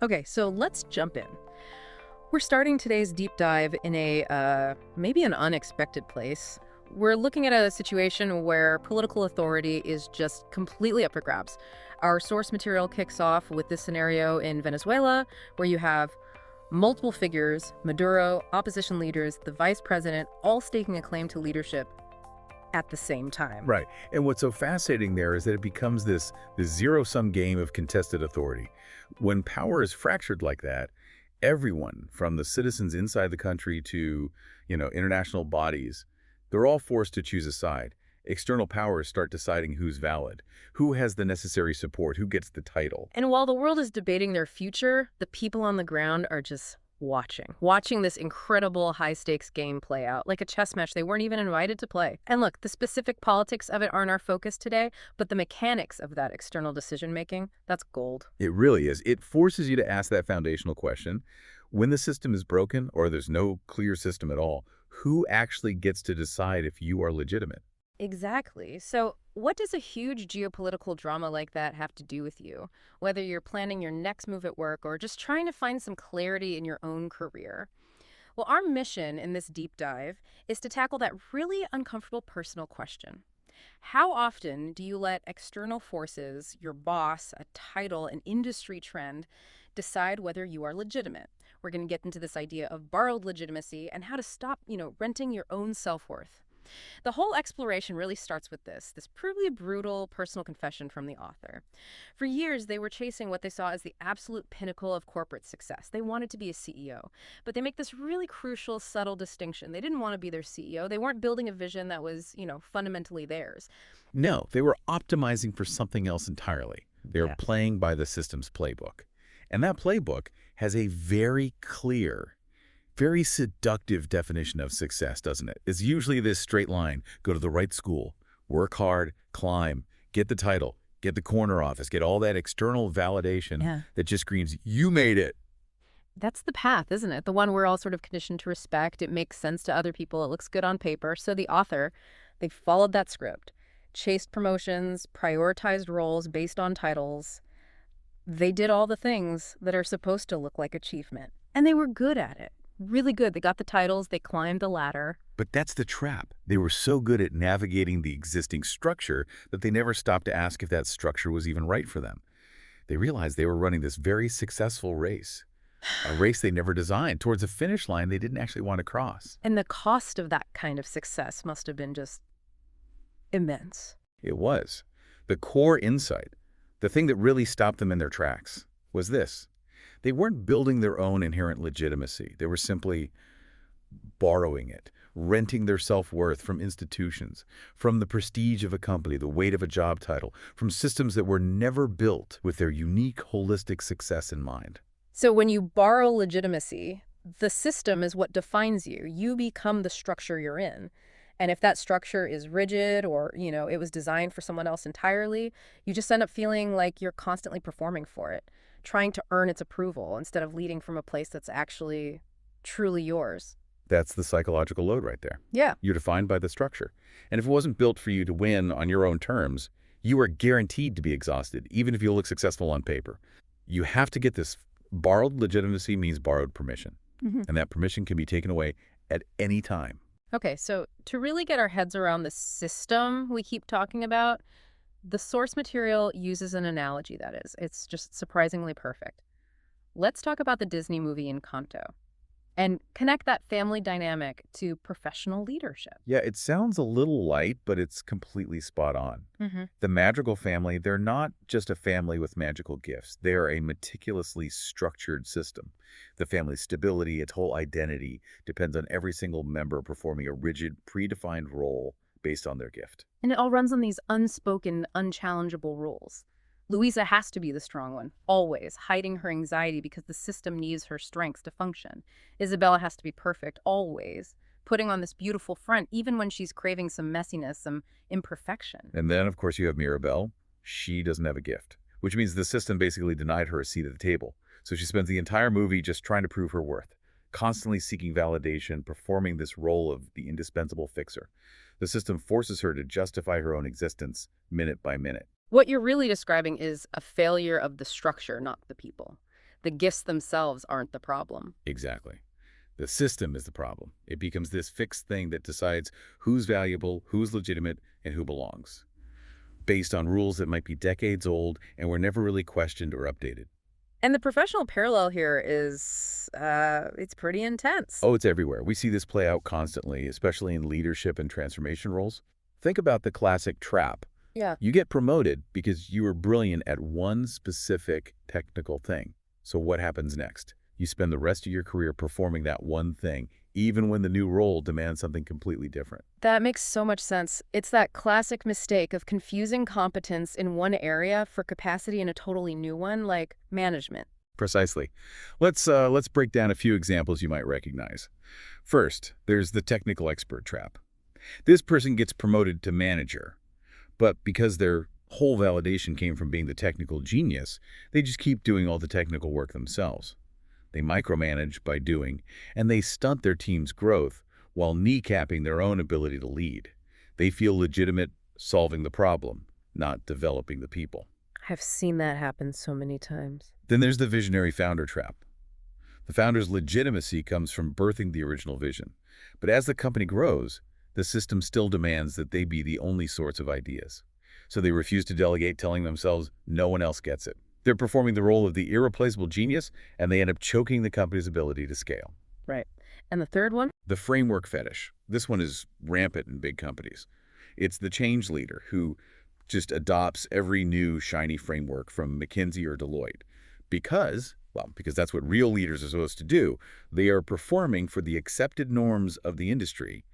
Okay, so let's jump in. We're starting today's deep dive in a maybe an unexpected place. We're looking at a situation where political authority is just completely up for grabs. Our source material kicks off with this scenario in Venezuela, where you have multiple figures, Maduro, opposition leaders, the vice president, all staking a claim to leadership at the same time. Right. And what's so fascinating there is that it becomes this zero-sum game of contested authority. When power is fractured like that, everyone, from the citizens inside the country to, international bodies, they're all forced to choose a side. External powers start deciding who's valid, who has the necessary support, who gets the title. And while the world is debating their future, the people on the ground are just watching this incredible high-stakes game play out, like a chess match they weren't even invited to play. And look, the specific politics of it aren't our focus today, but the mechanics of that external decision-making, that's gold. It really is. It forces you to ask that foundational question. When the system is broken, or there's no clear system at all, who actually gets to decide if you are legitimate? Exactly. So what does a huge geopolitical drama like that have to do with you? Whether you're planning your next move at work or just trying to find some clarity in your own career. Well, our mission in this deep dive is to tackle that really uncomfortable personal question. How often do you let external forces, your boss, a title, an industry trend, decide whether you are legitimate? We're going to get into this idea of borrowed legitimacy and how to stop, renting your own self-worth. The whole exploration really starts with this pretty brutal personal confession from the author. For years, they were chasing what they saw as the absolute pinnacle of corporate success. They wanted to be a CEO, but they make this really crucial, subtle distinction. They didn't want to be their CEO. They weren't building a vision that was, fundamentally theirs. No, they were optimizing for something else entirely. They were playing by the system's playbook. And that playbook has a very clear, very seductive definition of success, doesn't it? It's usually this straight line: go to the right school, work hard, climb, get the title, get the corner office, get all that external validation that just screams, you made it. That's the path, isn't it? The one we're all sort of conditioned to respect. It makes sense to other people. It looks good on paper. So the author, they followed that script, chased promotions, prioritized roles based on titles. They did all the things that are supposed to look like achievement. And they were good at it. Really good. They got the titles. They climbed the ladder. But that's the trap. They were so good at navigating the existing structure that they never stopped to ask if that structure was even right for them. They realized they were running this very successful race, a race they never designed, towards a finish line they didn't actually want to cross. And the cost of that kind of success must have been just immense. It was. The core insight, the thing that really stopped them in their tracks, was this. They weren't building their own inherent legitimacy. They were simply borrowing it, renting their self-worth from institutions, from the prestige of a company, the weight of a job title, from systems that were never built with their unique, holistic success in mind. So when you borrow legitimacy, the system is what defines you. You become the structure you're in. And if that structure is rigid or, it was designed for someone else entirely, you just end up feeling like you're constantly performing for it, trying to earn its approval instead of leading from a place that's actually truly yours. That's the psychological load right there. Yeah. You're defined by the structure. And if it wasn't built for you to win on your own terms, you are guaranteed to be exhausted, even if you look successful on paper. You have to get this. Borrowed legitimacy means borrowed permission. And that permission can be taken away at any time. Okay, so to really get our heads around the system we keep talking about, the source material uses an analogy that is. It's just surprisingly perfect. Let's talk about the Disney movie Encanto and connect that family dynamic to professional leadership. Yeah, it sounds a little light, but it's completely spot on. The Madrigal family, they're not just a family with magical gifts. They're a meticulously structured system. The family's stability, its whole identity, depends on every single member performing a rigid, predefined role based on their gift. And it all runs on these unspoken, unchallengeable rules. Louisa has to be the strong one, always, hiding her anxiety because the system needs her strengths to function. Isabella has to be perfect, always, putting on this beautiful front, even when she's craving some messiness, some imperfection. And then, of course, you have Mirabelle. She doesn't have a gift, which means the system basically denied her a seat at the table. So she spends the entire movie just trying to prove her worth, constantly seeking validation, performing this role of the indispensable fixer. The system forces her to justify her own existence minute by minute. What you're really describing is a failure of the structure, not the people. The gifts themselves aren't the problem. Exactly. The system is the problem. It becomes this fixed thing that decides who's valuable, who's legitimate, and who belongs, based on rules that might be decades old and were never really questioned or updated. And the professional parallel here is, it's pretty intense. Oh, it's everywhere. We see this play out constantly, especially in leadership and transformation roles. Think about the classic trap. Yeah. You get promoted because you were brilliant at one specific technical thing. So what happens next? You spend the rest of your career performing that one thing, even when the new role demands something completely different. That makes so much sense. It's that classic mistake of confusing competence in one area for capacity in a totally new one, like management. Precisely. Let's break down a few examples you might recognize. First, there's the technical expert trap. This person gets promoted to manager, but because their whole validation came from being the technical genius, they just keep doing all the technical work themselves. They micromanage by doing, and they stunt their team's growth while kneecapping their own ability to lead. They feel legitimate solving the problem, not developing the people. I've seen that happen so many times. Then there's the visionary founder trap. The founder's legitimacy comes from birthing the original vision. But as the company grows, the system still demands that they be the only source of ideas. So they refuse to delegate, telling themselves no one else gets it. They're performing the role of the irreplaceable genius, and they end up choking the company's ability to scale. Right. And the third one? The framework fetish. This one is rampant in big companies. It's the change leader who just adopts every new shiny framework from McKinsey or Deloitte. Because that's what real leaders are supposed to do. They are performing for the accepted norms of the industry,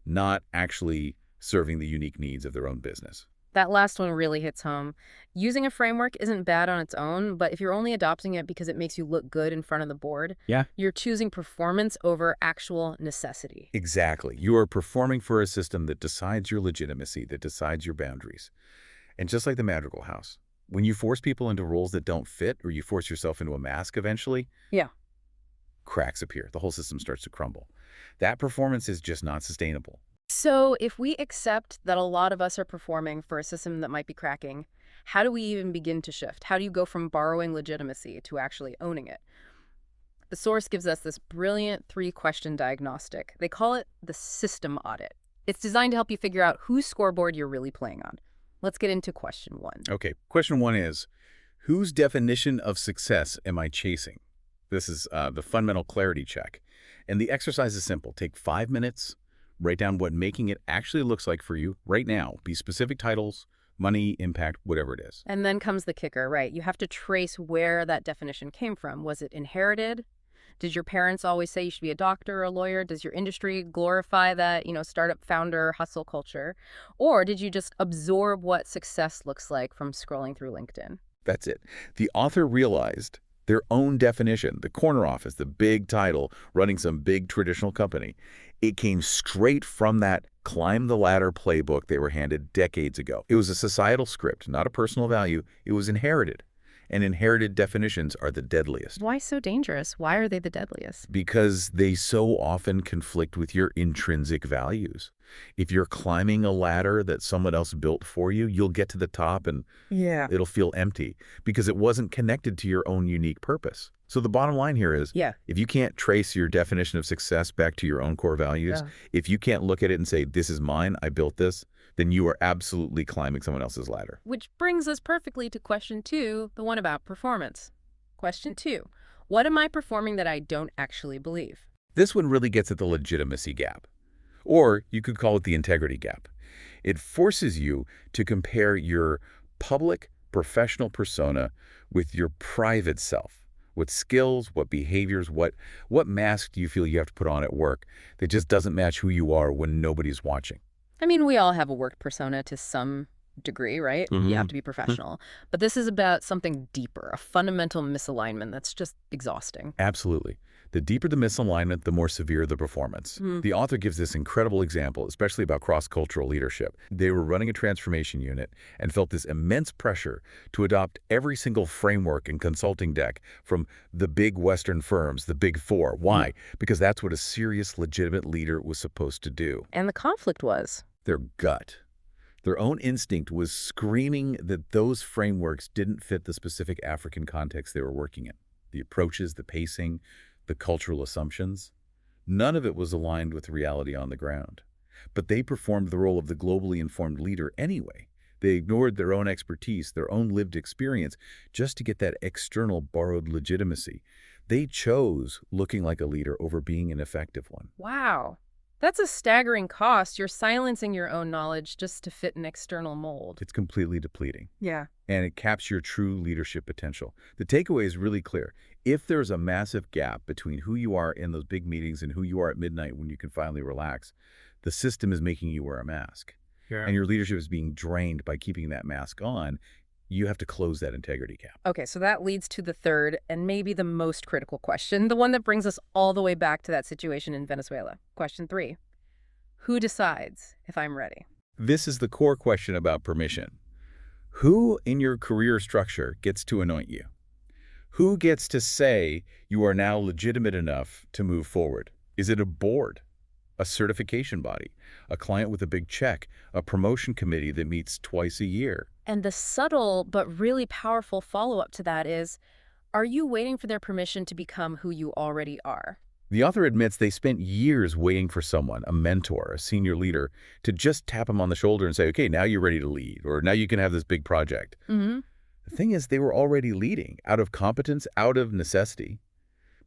not actually serving the unique needs of their own business. That last one really hits home. Using a framework isn't bad on its own, but if you're only adopting it because it makes you look good in front of the board, Yeah. you're choosing performance over actual necessity. Exactly. You are performing for a system that decides your legitimacy, that decides your boundaries. And just like the Madrigal House, when you force people into roles that don't fit or you force yourself into a mask eventually, Yeah. cracks appear. The whole system starts to crumble. That performance is just not sustainable. So if we accept that a lot of us are performing for a system that might be cracking, how do we even begin to shift? How do you go from borrowing legitimacy to actually owning it? The source gives us this brilliant 3-question diagnostic. They call it the system audit. It's designed to help you figure out whose scoreboard you're really playing on. Let's get into question 1. Okay, question 1 is, whose definition of success am I chasing? This is the fundamental clarity check. And the exercise is simple. Take 5 minutes, write down what making it actually looks like for you right now. Be specific titles, money, impact, whatever it is. And then comes the kicker, right? You have to trace where that definition came from. Was it inherited? Did your parents always say you should be a doctor or a lawyer? Does your industry glorify that, startup founder hustle culture? Or did you just absorb what success looks like from scrolling through LinkedIn? That's it. The author realized their own definition, the corner office, the big title, running some big traditional company. It came straight from that climb the ladder playbook they were handed decades ago. It was a societal script, not a personal value. It was inherited. And inherited definitions are the deadliest. Why so dangerous? Why are they the deadliest? Because they so often conflict with your intrinsic values. If you're climbing a ladder that someone else built for you, you'll get to the top and it'll feel empty because it wasn't connected to your own unique purpose. So the bottom line here is, if you can't trace your definition of success back to your own core values, if you can't look at it and say, this is mine, I built this, then you are absolutely climbing someone else's ladder. Which brings us perfectly to question 2, the one about performance. Question 2, what am I performing that I don't actually believe? This one really gets at the legitimacy gap. Or you could call it the integrity gap. It forces you to compare your public professional persona with your private self. What skills, what behaviors, what mask do you feel you have to put on at work that just doesn't match who you are when nobody's watching? I mean, we all have a work persona to some degree, right? You have to be professional. But this is about something deeper, a fundamental misalignment that's just exhausting. Absolutely. The deeper the misalignment, the more severe the performance. The author gives this incredible example, especially about cross-cultural leadership. They were running a transformation unit and felt this immense pressure to adopt every single framework and consulting deck from the big Western firms, the big 4. Why? Because that's what a serious, legitimate leader was supposed to do. And the conflict was? Their gut. Their own instinct was screaming that those frameworks didn't fit the specific African context they were working in. the approaches, the pacing, the cultural assumptions. None of it was aligned with reality on the ground. But they performed the role of the globally informed leader anyway. They ignored their own expertise, their own lived experience, just to get that external borrowed legitimacy. They chose looking like a leader over being an effective one. Wow. That's a staggering cost. You're silencing your own knowledge just to fit an external mold. It's completely depleting, Yeah. and it caps your true leadership potential. The takeaway is really clear. If there's a massive gap between who you are in those big meetings and who you are at midnight when you can finally relax, the system is making you wear a mask. Yeah. And your leadership is being drained by keeping that mask on. You have to close that integrity gap. Okay, so that leads to the third and maybe the most critical question, the one that brings us all the way back to that situation in Venezuela. Question 3. Who decides if I'm ready? This is the core question about permission. Who in your career structure gets to anoint you? Who gets to say you are now legitimate enough to move forward? Is it a board, a certification body, a client with a big check, a promotion committee that meets twice a year? And the subtle but really powerful follow-up to that is, are you waiting for their permission to become who you already are? The author admits they spent years waiting for someone, a mentor, a senior leader, to just tap them on the shoulder and say, okay, now you're ready to lead, or now you can have this big project. Mm-hmm. The thing is, they were already leading, out of competence, out of necessity,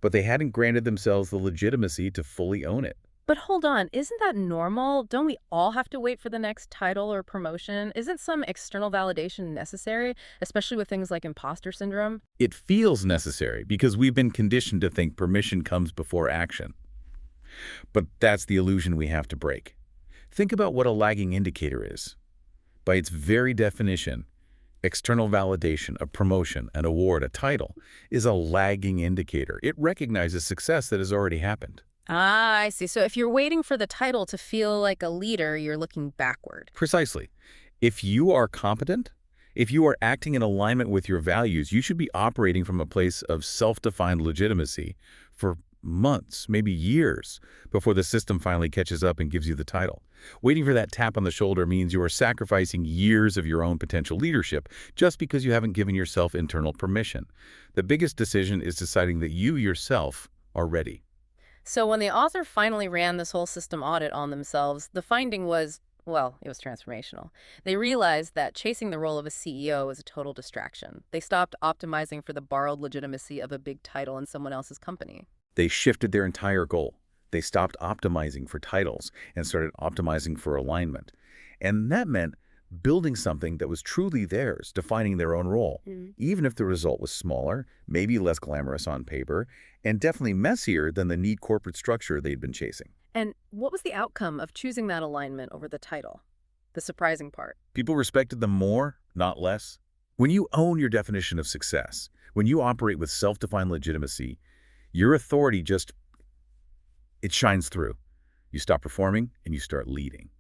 but they hadn't granted themselves the legitimacy to fully own it. But hold on, isn't that normal? Don't we all have to wait for the next title or promotion? Isn't some external validation necessary, especially with things like imposter syndrome? It feels necessary because we've been conditioned to think permission comes before action. But that's the illusion we have to break. Think about what a lagging indicator is. By its very definition, external validation, a promotion, an award, a title, is a lagging indicator. It recognizes success that has already happened. Ah, I see. So if you're waiting for the title to feel like a leader, you're looking backward. Precisely. If you are competent, if you are acting in alignment with your values, you should be operating from a place of self-defined legitimacy for months, maybe years, before the system finally catches up and gives you the title. Waiting for that tap on the shoulder means you are sacrificing years of your own potential leadership just because you haven't given yourself internal permission. The biggest decision is deciding that you yourself are ready. So when the author finally ran this whole system audit on themselves, the finding was, well, it was transformational. They realized that chasing the role of a CEO was a total distraction. They stopped optimizing for the borrowed legitimacy of a big title in someone else's company. They shifted their entire goal. They stopped optimizing for titles and started optimizing for alignment. And that meant building something that was truly theirs, defining their own role, even if the result was smaller, maybe less glamorous on paper, and definitely messier than the neat corporate structure they'd been chasing. And what was the outcome of choosing that alignment over the title? The surprising part. People respected them more, not less. When you own your definition of success, when you operate with self-defined legitimacy, your authority it shines through. You stop performing and you start leading.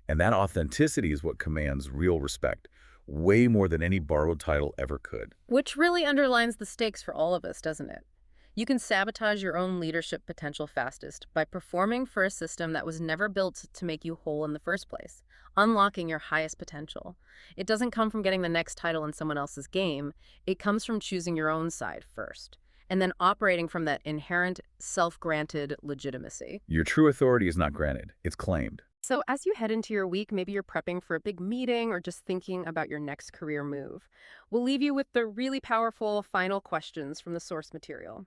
And that authenticity is what commands real respect, way more than any borrowed title ever could. Which really underlines the stakes for all of us, doesn't it? You can sabotage your own leadership potential fastest by performing for a system that was never built to make you whole in the first place, unlocking your highest potential. It doesn't come from getting the next title in someone else's game. It comes from choosing your own side first, and then operating from that inherent, self-granted legitimacy. Your true authority is not granted, it's claimed. So as you head into your week, maybe you're prepping for a big meeting or just thinking about your next career move. We'll leave you with the really powerful final questions from the source material.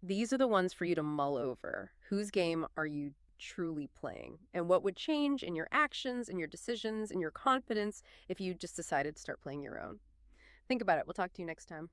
These are the ones for you to mull over. Whose game are you truly playing? And what would change in your actions, in your decisions, in your confidence if you just decided to start playing your own? Think about it. We'll talk to you next time.